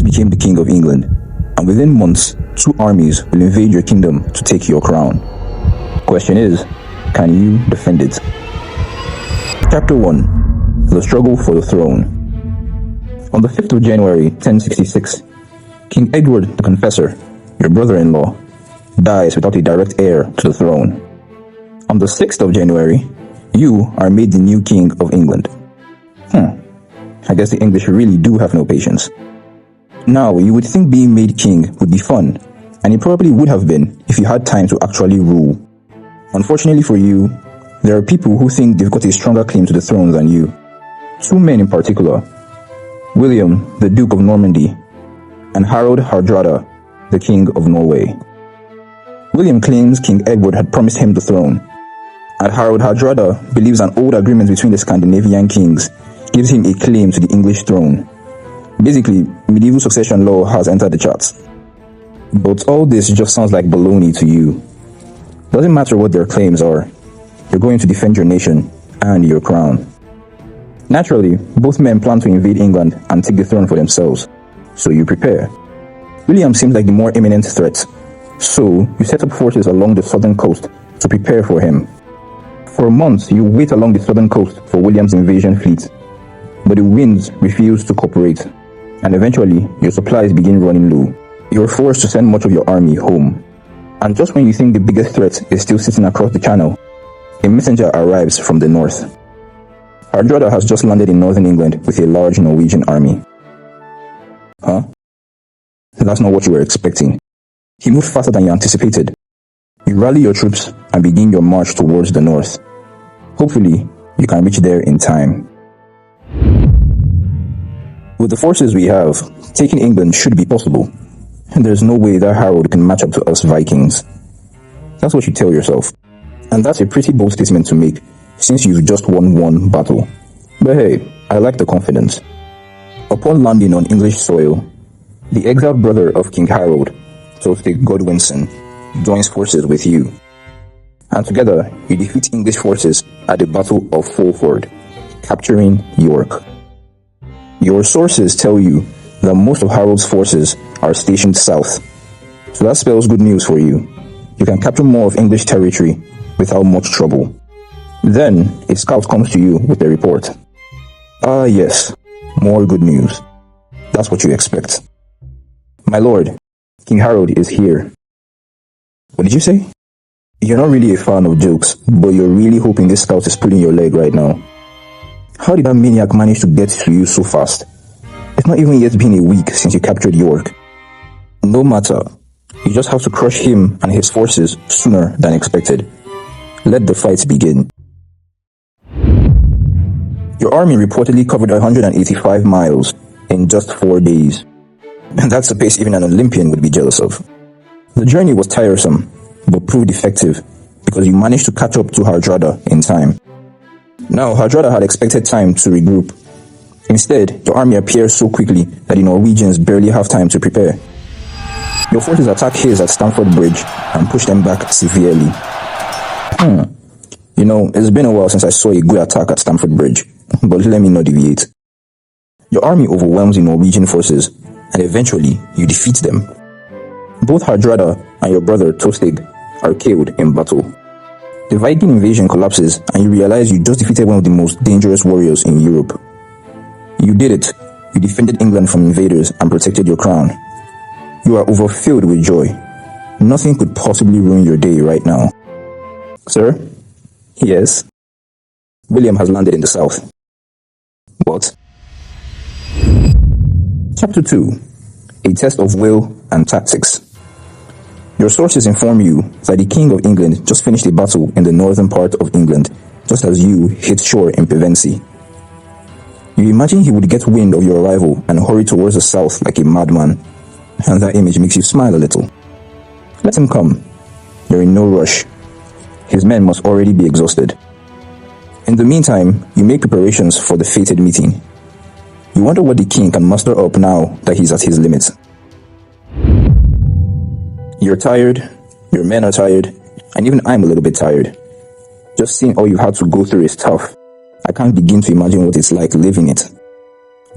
became the King of England, and within months, 2 armies will invade your kingdom to take your crown. Question is, can you defend it? Chapter 1. The Struggle for the Throne. On the 5th of January, 1066, King Edward the Confessor, your brother-in-law, dies without a direct heir to the throne. On the 6th of January, you are made the new King of England. I guess the English really do have no patience. Now, you would think being made king would be fun, and it probably would have been if you had time to actually rule. Unfortunately for you, there are people who think they've got a stronger claim to the throne than you. 2 men in particular, William, the Duke of Normandy, and Harold Hardrada, the King of Norway. William claims King Edward had promised him the throne, and Harold Hardrada believes an old agreement between the Scandinavian kings gives him a claim to the English throne. Basically, medieval succession law has entered the charts. But all this just sounds like baloney to you. Doesn't matter what their claims are, you're going to defend your nation and your crown. Naturally, both men plan to invade England and take the throne for themselves, so you prepare. William seems like the more imminent threat, so you set up forces along the southern coast to prepare for him. For months, you wait along the southern coast for William's invasion fleet, but the winds refuse to cooperate, and eventually your supplies begin running low. You're forced to send much of your army home. And just when you think the biggest threat is still sitting across the channel, a messenger arrives from the north. Hardrada has just landed in northern England with a large Norwegian army. Huh? That's not what you were expecting. He moved faster than you anticipated. You rally your troops and begin your march towards the north. Hopefully, you can reach there in time. With the forces we have, taking England should be possible. And there's no way that Harold can match up to us Vikings. That's what you tell yourself. And that's a pretty bold statement to make, since you've just won 1 battle. But hey, I like the confidence. Upon landing on English soil, the exiled brother of King Harold, Tostig Godwinson, joins forces with you. And together, you defeat English forces at the Battle of Fulford, capturing York. Your sources tell you that most of Harold's forces are stationed south, so that spells good news for you. You can capture more of English territory without much trouble. Then, a scout comes to you with a report. Ah yes, more good news. That's what you expect. My lord, King Harold is here. What did you say? You're not really a fan of jokes, but you're really hoping this scout is pulling your leg right now. How did that maniac manage to get to you so fast? It's not even yet been a week since you captured York. No matter, you just have to crush him and his forces sooner than expected. Let the fight begin. Your army reportedly covered 185 miles in just 4 days. And that's a pace even an Olympian would be jealous of. The journey was tiresome, but proved effective because you managed to catch up to Hardrada in time. Now, Hardrada had expected time to regroup. Instead, your army appears so quickly that the Norwegians barely have time to prepare. Your forces attack his at Stamford Bridge and push them back severely. You know, it's been a while since I saw a good attack at Stamford Bridge, but let me not deviate. Your army overwhelms the Norwegian forces, and eventually you defeat them. Both Hardrada and your brother Tostig are killed in battle. The Viking invasion collapses, and you realize you just defeated one of the most dangerous warriors in Europe. You did it. You defended England from invaders and protected your crown. You are overfilled with joy. Nothing could possibly ruin your day right now. Sir? Yes? William has landed in the south. What? Chapter 2. A test of will and tactics. Your sources inform you that the King of England just finished a battle in the northern part of England, just as you hit shore in Pevensey. You imagine he would get wind of your arrival and hurry towards the south like a madman, and that image makes you smile a little. Let him come. You're in no rush. His men must already be exhausted. In the meantime, you make preparations for the fated meeting. You wonder what the king can muster up now that he's at his limit. You're tired, your men are tired, and even I'm a little bit tired. Just seeing all you've had to go through is tough. I can't begin to imagine what it's like living it.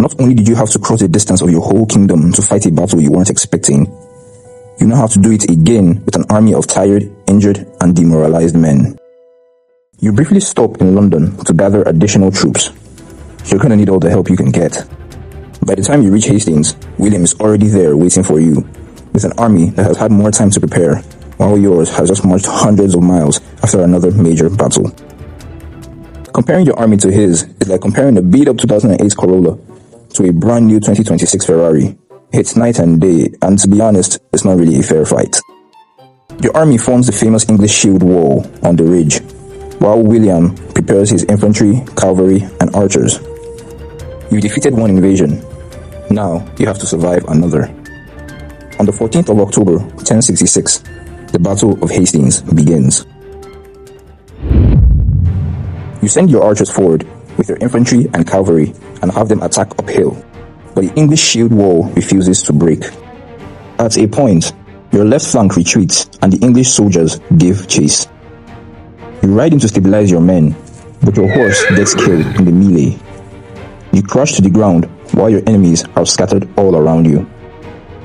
Not only did you have to cross the distance of your whole kingdom to fight a battle you weren't expecting, you now have to do it again with an army of tired, injured, and demoralized men. You briefly stop in London to gather additional troops. You're gonna need all the help you can get. By the time you reach Hastings, William is already there waiting for you, with an army that has had more time to prepare, while yours has just marched hundreds of miles after another major battle. Comparing your army to his is like comparing a beat-up 2008 Corolla to a brand new 2026 Ferrari. It's night and day, and to be honest, it's not really a fair fight. Your army forms the famous English shield wall on the ridge, while William prepares his infantry, cavalry, and archers. You defeated one invasion. Now you have to survive another. On the 14th of October, 1066, the Battle of Hastings begins. You send your archers forward with your infantry and cavalry and have them attack uphill, but the English shield wall refuses to break. At a point, your left flank retreats and the English soldiers give chase. You ride in to stabilize your men, but your horse gets killed in the melee. You crash to the ground while your enemies are scattered all around you.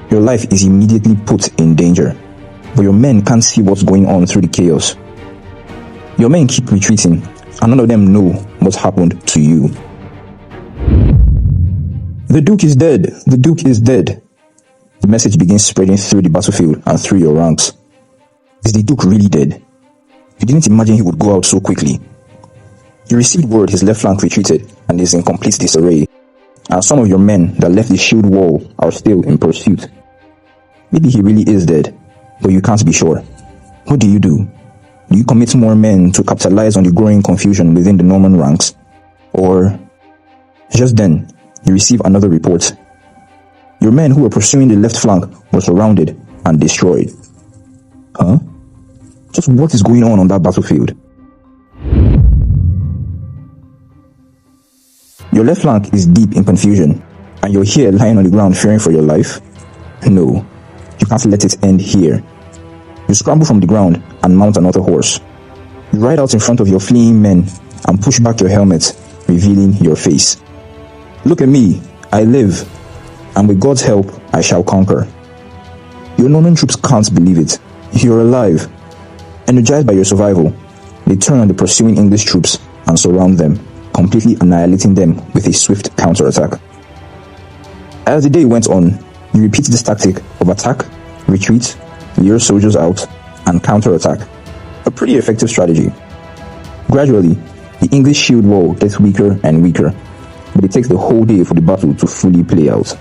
Your life is immediately put in danger, but your men can't see what's going on through the chaos. Your men keep retreating, and none of them know what's happened to you. The Duke is dead! The Duke is dead! The message begins spreading through the battlefield and through your ranks. Is the Duke really dead? You didn't imagine he would go out so quickly. You received word his left flank retreated and is in complete disarray, and some of your men that left the shield wall are still in pursuit. Maybe he really is dead, but you can't be sure. What do? Do you commit more men to capitalize on the growing confusion within the Norman ranks? Or, just then, you receive another report. Your men who were pursuing the left flank were surrounded and destroyed. Huh? Just what is going on that battlefield? Your left flank is deep in confusion, and you're here lying on the ground fearing for your life? No, you can't let it end here. You scramble from the ground and mount another horse. You ride out in front of your fleeing men and push back your helmet, revealing your face. Look at me, I live, and with God's help, I shall conquer. Your Norman troops can't believe it. You're alive. Energized by your survival, they turn on the pursuing English troops and surround them, completely annihilating them with a swift counterattack. As the day went on, you repeat this tactic of attack, retreat, lure soldiers out, and counterattack. A pretty effective strategy. Gradually, the English shield wall gets weaker and weaker, but it takes the whole day for the battle to fully play out.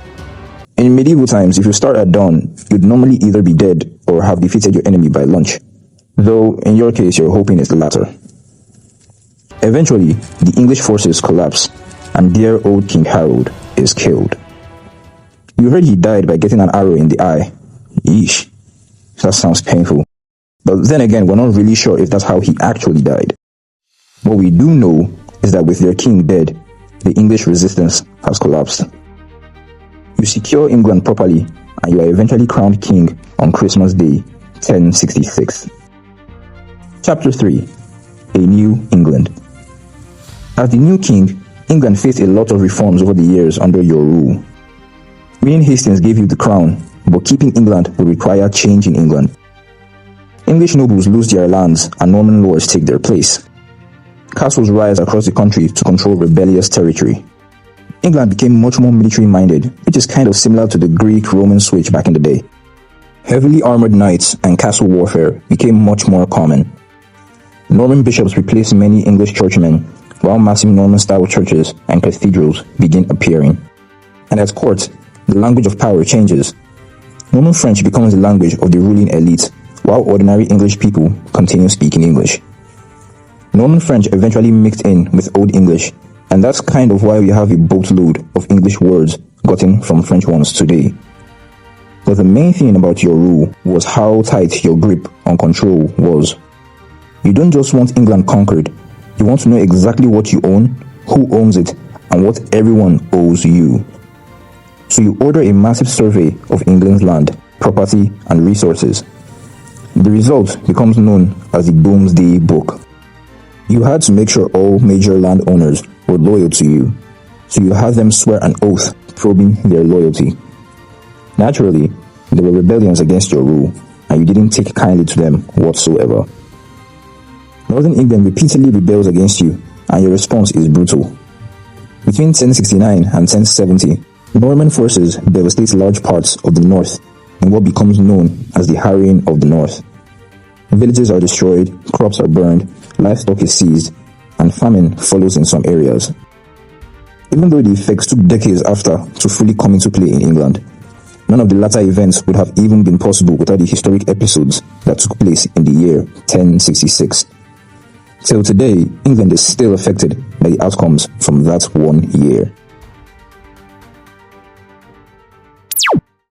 In medieval times, if you start at dawn, you'd normally either be dead or have defeated your enemy by lunch, though in your case you're hoping it's the latter. Eventually, the English forces collapse, and dear old King Harold is killed. You heard he died by getting an arrow in the eye. Yeesh, that sounds painful. But then again, we're not really sure if that's how he actually died. What we do know is that with their king dead, the English resistance has collapsed. You secure England properly, and you are eventually crowned king on Christmas Day, 1066. Chapter 3. A New England. As the new king, England faced a lot of reforms over the years under your rule. Winning Hastings gave you the crown, but keeping England would require change in England. English nobles lose their lands and Norman lords take their place. Castles rise across the country to control rebellious territory. England became much more military-minded, which is kind of similar to the Greek-Roman switch back in the day. Heavily armored knights and castle warfare became much more common. Norman bishops replaced many English churchmen, while massive Norman-style churches and cathedrals begin appearing. And at court, the language of power changes. Norman French becomes the language of the ruling elite, while ordinary English people continue speaking English. Norman French eventually mixed in with Old English, and that's kind of why we have a boatload of English words gotten from French ones today. But the main thing about your rule was how tight your grip on control was. You don't just want England conquered, you want to know exactly what you own, who owns it, and what everyone owes you. So you order a massive survey of England's land, property, and resources. The result becomes known as the Domesday Book. You had to make sure all major landowners were loyal to you, so you had them swear an oath probing their loyalty. Naturally, there were rebellions against your rule, and you didn't take kindly to them whatsoever. Northern England repeatedly rebels against you, and your response is brutal. Between 1069 and 1070, Norman forces devastate large parts of the north in what becomes known as the Harrying of the North. Villages are destroyed, crops are burned, livestock is seized, and famine follows in some areas. Even though the effects took decades after to fully come into play in England, none of the latter events would have even been possible without the historic episodes that took place in the year 1066. Till today, England is still affected by the outcomes from that one year.